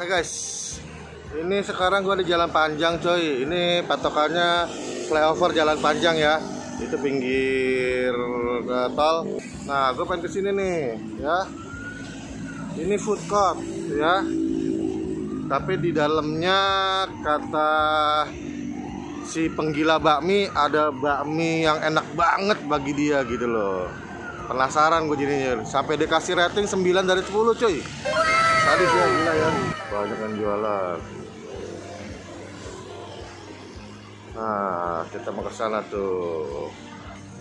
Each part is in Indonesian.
guys, ini sekarang gua di Jalan Panjang coy. Ini patokannya flyover Jalan Panjang ya. Itu pinggir tol. Nah, gue pengen kesini nih ya. Ini food court ya. Tapi di dalamnya kata si penggila bakmi ada bakmi yang enak banget bagi dia gitu loh. Penasaran gue jadinya. Sampai dikasih rating 9 dari 10 cuy. Sadis ya, gila ya. Banyak yang jualan. Nah, kita mau ke sana tuh.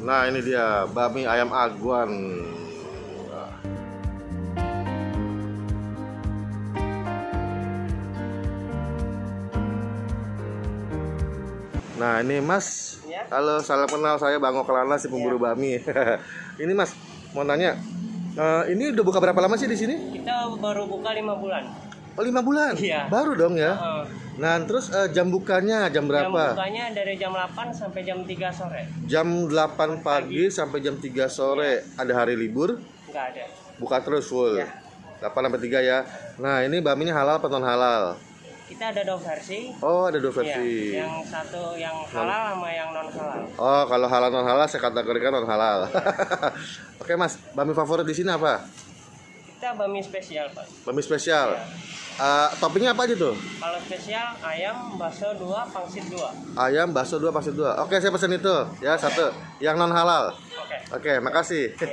Nah, ini dia bakmi ayam aguan. Nah, ini Mas. Ya? Halo, salam kenal, saya Bang Oklana, si pemburu bakmi. Ini Mas, mau nanya. Ini udah buka berapa lama sih di sini? Kita baru buka 5 bulan. Oh, 5 bulan? Iya. Baru dong ya? Nah, terus jam bukanya jam berapa? Jam bukanya dari jam 8 sampai jam 3 sore. Jam 8 pagi sampai jam 3 sore. Ya. Ada hari libur? Enggak ada. Buka terus full? Ya. 8 sampai 3 ya? Nah, ini bakminya halal atau non halal? Kita ada 2 versi. Oh, ada 2 versi. Ya, yang satu yang halal sama yang non halal. Oh, kalau halal non halal saya kategorikan non halal. Oke Mas, bakmi favorit di sini apa? Kita bakmi spesial Pak. Bakmi spesial. Ya. Toppingnya apa aja tuh? Kalau spesial ayam, bakso 2, pangsit 2. Ayam, bakso 2, pangsit 2. Oke, saya pesen itu. Ya, satu. Yang non halal. Oke, makasih. Ya.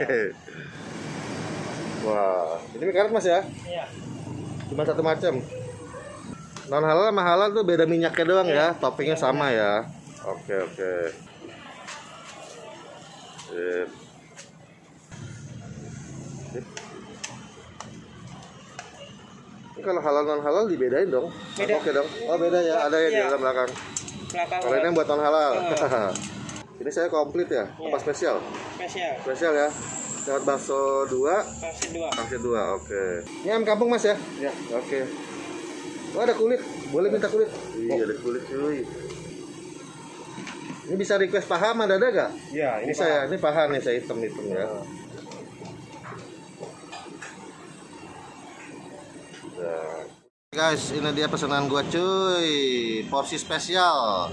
Wah, ini mie karet Mas ya? Iya. Cuma satu macam. Non halal sama halal tuh beda minyaknya doang ya, toppingnya sama ya. Oke. Sip. Ini kalau halal non halal dibedain dong. Beda. Oke dong. Oh beda ya, ada yang di dalam belakang. Kalau ini buat non halal. Ini saya komplit ya. Apa spesial? Spesial ya. Dapat bakso 2, pangsit 2. Oke. Ini ayam kampung Mas ya? Iya. Oke. Oh, ada kulit, boleh minta kulit? Iya, ada kulit cuy. Ini bisa request paha sama dada gak? Iya, ini bisa ya. Ini paha nih, saya hitam ya. Nah. Guys, ini dia pesanan gua cuy. Porsi spesial.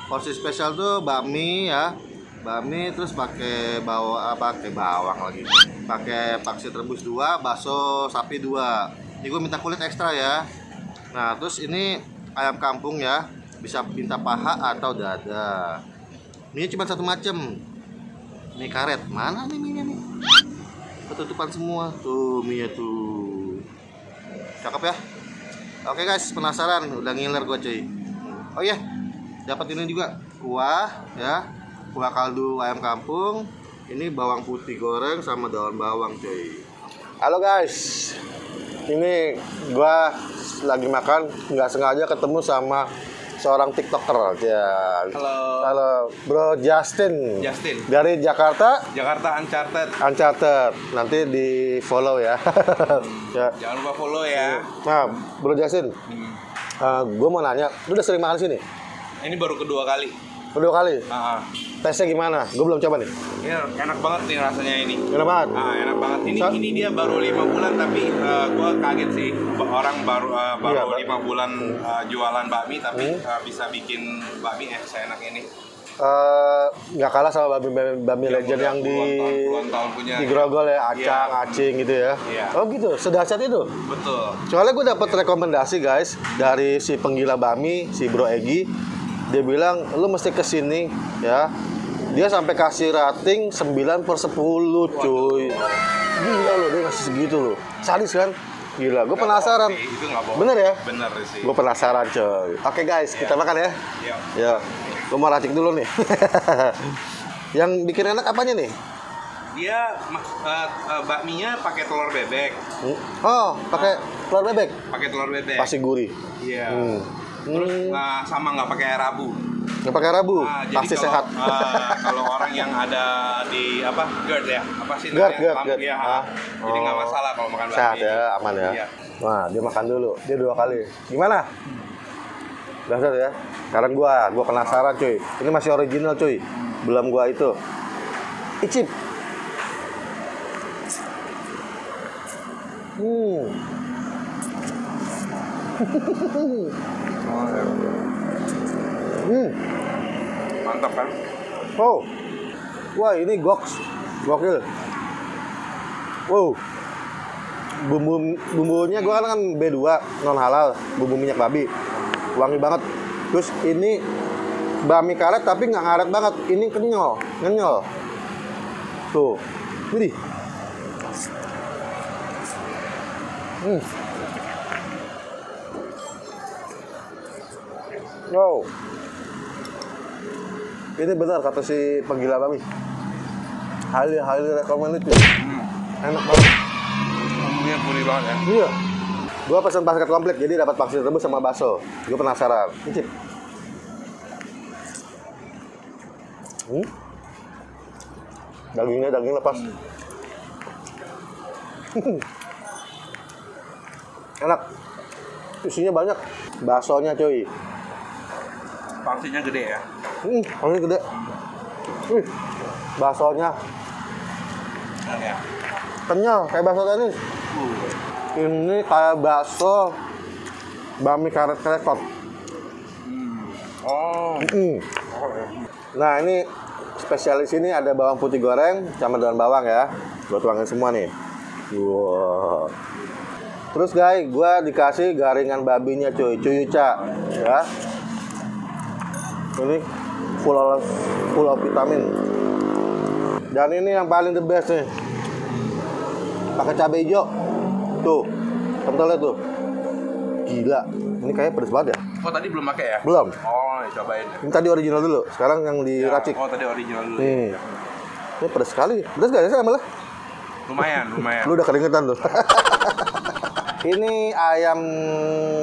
Porsi spesial tuh bakmi ya. Bakmi terus pakai bawang lagi. Pakai pangsit rebus 2, bakso sapi 2. Ini gua minta kulit ekstra ya. Nah, terus ini ayam kampung ya, bisa minta paha atau dada. Mie cuma satu macam. Mie karet, mana nih mie-nya nih? Ketutupan semua, tuh mie-nya tuh. Cakep ya? Oke guys, penasaran, udah ngiler gua cuy. Oh iya, dapat ini juga kuah ya, kuah kaldu ayam kampung. Ini bawang putih goreng sama daun bawang cuy. Halo guys, ini gua lagi makan, nggak sengaja ketemu sama seorang TikToker ya. Halo Bro Justin dari Jakarta Uncharted. Nanti di follow ya. Ya. Jangan lupa follow ya. Nah Bro Justin, gue mau nanya, lu udah sering makan sini? Ini baru kedua kali. Tesnya gimana? Gue belum coba nih. Ini enak banget nih rasanya ini. Enak banget. Enak banget. Ini dia baru 5 bulan tapi gue kaget sih, orang baru 5 bulan jualan bakmi tapi bisa bikin bakmi seenak ini. Nggak kalah sama bakmi legend yang di Grogol ya, Acing gitu ya. Oh gitu, sedahsyat itu. Betul. Soalnya gue dapat rekomendasi guys dari si penggila bakmi, si Bro Egi. Dia bilang, lu mesti kesini ya. Dia sampai kasih rating 9/10 cuy. Gila loh, dia ngasih segitu loh. Sadis kan? Gila, gue penasaran. Bener ya? Bener sih. Gue penasaran coy. Oke guys, kita makan ya. Ya, gue mau racik dulu nih. Yang bikin enak apanya nih? Dia bakminya pakai telur bebek. Oh, pakai telur bebek? Pakai telur bebek. Pasti gurih. Iya. Terus sama nggak pakai rabu. Nggak pakai rabu, pasti kalau, sehat. Kalau orang yang ada di GERD ya, GERD. Ya, jadi nggak masalah kalau makan bakmi. Sehat ya, aman ya. Iya. Wah, dia makan dulu, dia 2 kali. Gimana? Dasar ya. Sekarang gua penasaran cuy. Ini masih original cuy, belum gua itu. Icip. Mantap kan? Oh, wah ini goks, gokil. Wow, bumbunya gue kan B2 non halal, bumbu minyak babi, wangi banget. Terus ini bami karet tapi nggak ngaret banget, ini kenyal. Tuh, ini. Wow, ini benar kata si penggila bami. Highly recommended. Enak banget. Bumbunya gurih banget ya. Iya. Gua pesan paket komplit, jadi dapat pangsit rebus sama bakso. Gue penasaran. Cicip. Daging lepas. Enak. Isinya banyak. Baksonya cuy. Pangsitnya gede ya. Pangsitnya gede. Baksonya Enak ya. kenyal kayak bakso tenis. Ini kayak bakso bami karet krekot. Oh. Nah ini spesialis ini ada bawang putih goreng sama daun bawang ya. Gue tuangin semua nih. Wow. Terus guys, gue dikasih garingan babinya cuy, cuyuca ya. Ini full of vitamin. Dan ini yang paling the best nih. Pakai cabai hijau. Tuh, kentalnya tuh. Gila. Ini kayaknya pedes banget ya. Oh tadi belum pakai ya? Belum. Oh, cobain. Ini tadi original dulu. Sekarang yang diracik. Oh tadi original dulu. Nih. Ini pedes sekali. Pedes gak ya sih malah? Lumayan. Lu udah keringetan tuh. Ini ayam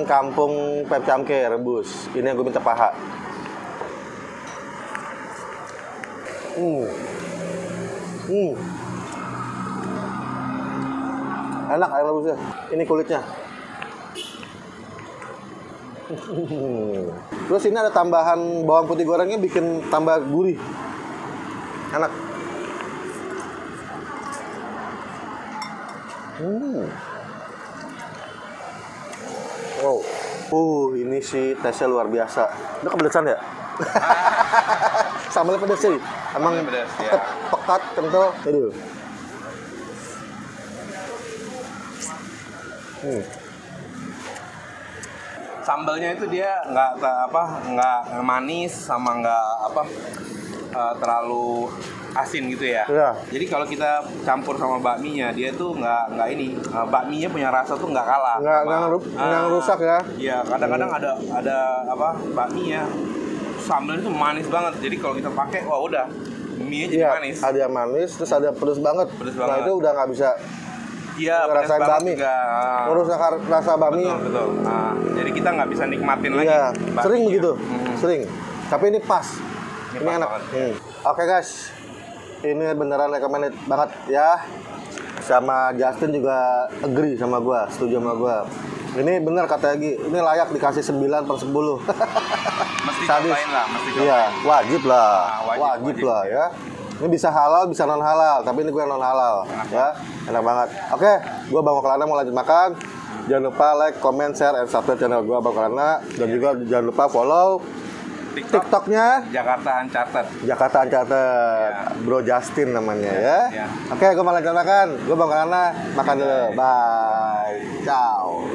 kampung Pep Camke rebus. Ini yang gue minta paha. Enak ayam rebusnya. Ini kulitnya. Terus ini ada tambahan bawang putih gorengnya bikin tambah gurih. Enak. Wow. Ini sih tesnya luar biasa. Udah kepedesan ya? Sambalnya pedes sih. Emang pedes, ya. pekat, kental. Aduh. Sambalnya itu dia nggak manis sama nggak terlalu asin gitu ya. Iya. Jadi kalau kita campur sama bakminya, dia tuh nggak ini. Bakminya punya rasa tuh nggak kalah. Nggak rusak ya. Iya, kadang-kadang ada bakminya sambal itu manis banget. Jadi kalau kita pakai, wah udah mie jadi manis. Ada yang manis, terus ada pedes banget. Nah itu udah nggak bisa. Iya, ngerasain bami. Ngerusak rasa bami. Betul. Nah, jadi kita nggak bisa nikmatin lagi. Iya, bakminya. sering begitu. Sering. Tapi ini pas. Ini pas enak. banget. Oke guys, ini beneran recommended banget ya. Sama Justin juga agree sama gua, setuju sama gua. Ini bener kata Egi, ini layak dikasih 9/10. Mesti Sadis. cobain lah, mesti cobain. Iya, wajib lah. Nah, wajib lah ya. Ini bisa halal, bisa non halal, tapi ini gue non halal. Ya, enak banget. Oke, gue Bang Wokalana mau lanjut makan. Jangan lupa like, comment, share, and subscribe channel gue Bang Wokalana. Dan juga jangan lupa follow TikToknya Jakarta Uncharted. Jakarta Uncharted. Bro Justin namanya ya. Ya. Oke, gue mau lanjut makan. Gue Bang Wokalana makan dulu. Bye. Ciao.